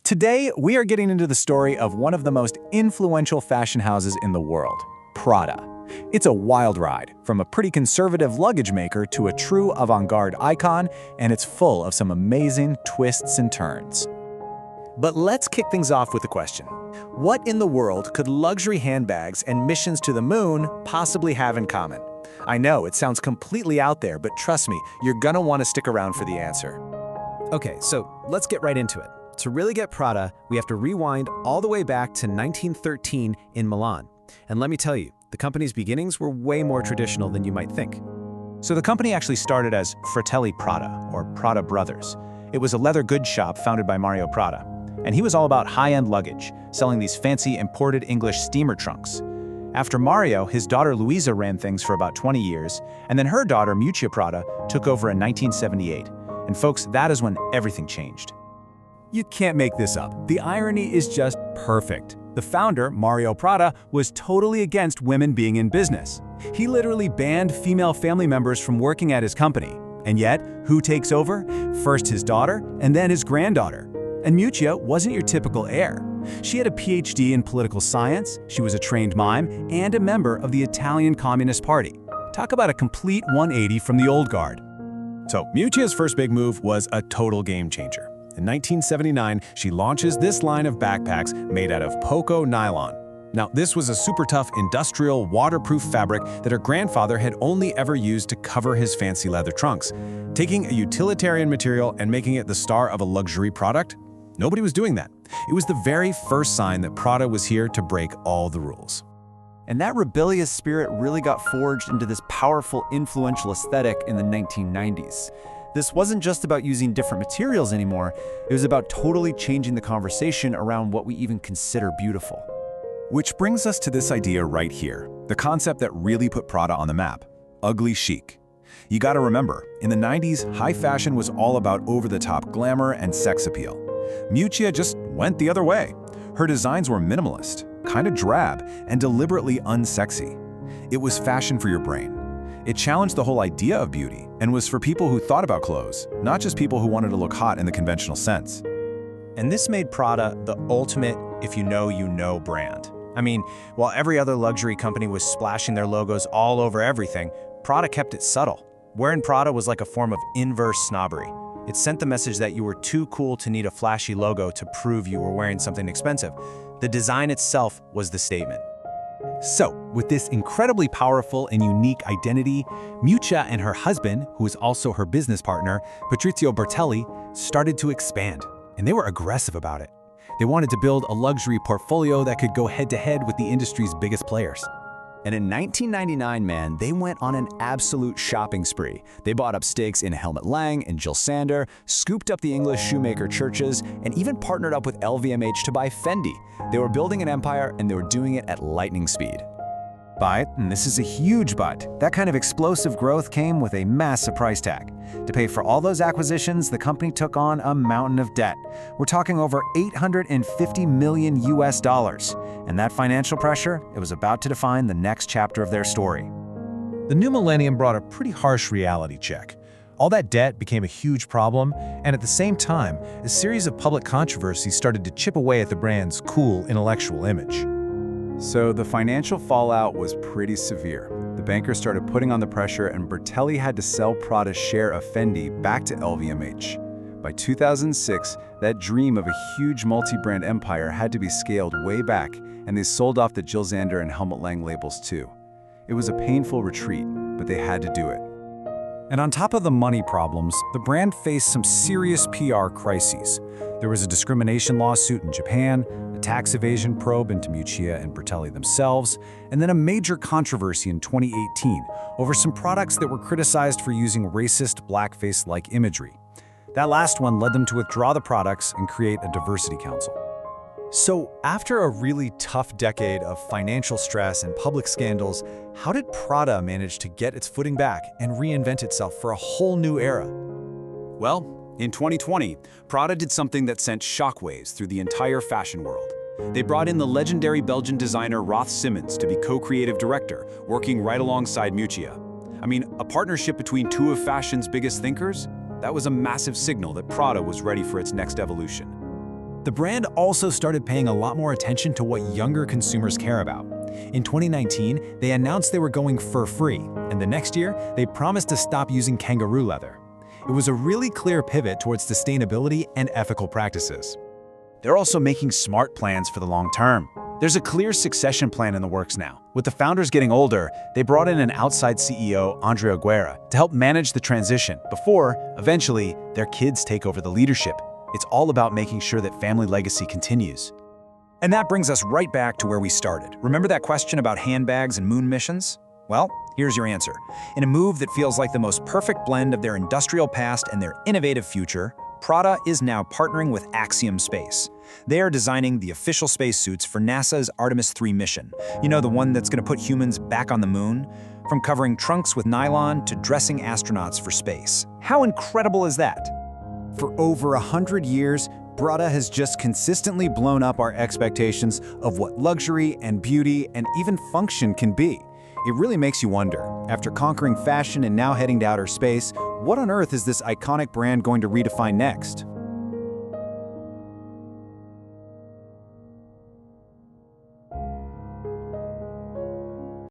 Today, we are getting into the story of one of the most influential fashion houses in the world, Prada. It's a wild ride, from a pretty conservative luggage maker to a true avant-garde icon, and it's full of some amazing twists and turns. But let's kick things off with a question. What in the world could luxury handbags and missions to the moon possibly have in common? I know, it sounds completely out there, but trust me, you're gonna want to stick around for the answer. Okay, so let's get right into it. To really get Prada, we have to rewind all the way back to 1913 in Milan. And let me tell you, the company's beginnings were way more traditional than you might think. So the company actually started as Fratelli Prada, or Prada Brothers. It was a leather goods shop founded by Mario Prada. And he was all about high-end luggage, selling these fancy imported English steamer trunks. After Mario, his daughter Luisa ran things for about 20 years, and then her daughter Miuccia Prada took over in 1978. And folks, that is when everything changed. You can't make this up. The irony is just perfect. The founder, Mario Prada, was totally against women being in business. He literally banned female family members from working at his company. And yet, who takes over? First his daughter, and then his granddaughter. And Miuccia wasn't your typical heir. She had a PhD in political science, she was a trained mime, and a member of the Italian Communist Party. Talk about a complete 180 from the old guard. So, Miuccia's first big move was a total game changer. In 1979, she launches this line of backpacks made out of Poco nylon. Now, this was a super tough industrial waterproof fabric that her grandfather had only ever used to cover his fancy leather trunks. Taking a utilitarian material and making it the star of a luxury product? Nobody was doing that. It was the very first sign that Prada was here to break all the rules. And that rebellious spirit really got forged into this powerful, influential aesthetic in the 1990s. This wasn't just about using different materials anymore, it was about totally changing the conversation around what we even consider beautiful. Which brings us to this idea right here, the concept that really put Prada on the map: ugly chic. You gotta remember, in the 90s, high fashion was all about over-the-top glamour and sex appeal. Miuccia just went the other way. Her designs were minimalist, kind of drab, and deliberately unsexy. It was fashion for your brain. It challenged the whole idea of beauty and was for people who thought about clothes, not just people who wanted to look hot in the conventional sense. And this made Prada the ultimate if you know brand. I mean, while every other luxury company was splashing their logos all over everything, Prada kept it subtle. Wearing Prada was like a form of inverse snobbery. It sent the message that you were too cool to need a flashy logo to prove you were wearing something expensive. The design itself was the statement. So, with this incredibly powerful and unique identity, Miuccia and her husband, who is also her business partner, Patrizio Bertelli, started to expand. And they were aggressive about it. They wanted to build a luxury portfolio that could go head-to-head with the industry's biggest players. And in 1999, man, they went on an absolute shopping spree. They bought up stakes in Helmut Lang and Jill Sander, scooped up the English shoemaker Churches, and even partnered up with LVMH to buy Fendi. They were building an empire, and they were doing it at lightning speed. But, and this is a huge but, that kind of explosive growth came with a massive price tag. To pay for all those acquisitions, the company took on a mountain of debt. We're talking over $850 million US. And that financial pressure, it was about to define the next chapter of their story. The new millennium brought a pretty harsh reality check. All that debt became a huge problem, and at the same time, a series of public controversies started to chip away at the brand's cool intellectual image. So the financial fallout was pretty severe. The bankers started putting on the pressure, and Bertelli had to sell Prada's share of Fendi back to LVMH. By 2006, that dream of a huge multi-brand empire had to be scaled way back, and they sold off the Jill Sander and Helmut Lang labels too. It was a painful retreat, but they had to do it. And on top of the money problems, the brand faced some serious PR crises. There was a discrimination lawsuit in Japan, a tax evasion probe into Miuccia and Bertelli themselves, and then a major controversy in 2018 over some products that were criticized for using racist blackface-like imagery. That last one led them to withdraw the products and create a diversity council. So, after a really tough decade of financial stress and public scandals, how did Prada manage to get its footing back and reinvent itself for a whole new era? Well, in 2020, Prada did something that sent shockwaves through the entire fashion world. They brought in the legendary Belgian designer Roth Simmons to be co-creative director, working right alongside Miuccia. I mean, a partnership between two of fashion's biggest thinkers? That was a massive signal that Prada was ready for its next evolution. The brand also started paying a lot more attention to what younger consumers care about. In 2019, they announced they were going fur-free, and the next year, they promised to stop using kangaroo leather. It was a really clear pivot towards sustainability and ethical practices. They're also making smart plans for the long term. There's a clear succession plan in the works now. With the founders getting older, they brought in an outside CEO, Andrea Guerra, to help manage the transition before, eventually, their kids take over the leadership. It's all about making sure that family legacy continues. And that brings us right back to where we started. Remember that question about handbags and moon missions? Well, here's your answer. In a move that feels like the most perfect blend of their industrial past and their innovative future, Prada is now partnering with Axiom Space. They are designing the official spacesuits for NASA's Artemis 3 mission. You know, the one that's going to put humans back on the moon? From covering trunks with nylon to dressing astronauts for space. How incredible is that? For over 100 years, Prada has just consistently blown up our expectations of what luxury and beauty and even function can be. It really makes you wonder, after conquering fashion and now heading to outer space, what on earth is this iconic brand going to redefine next?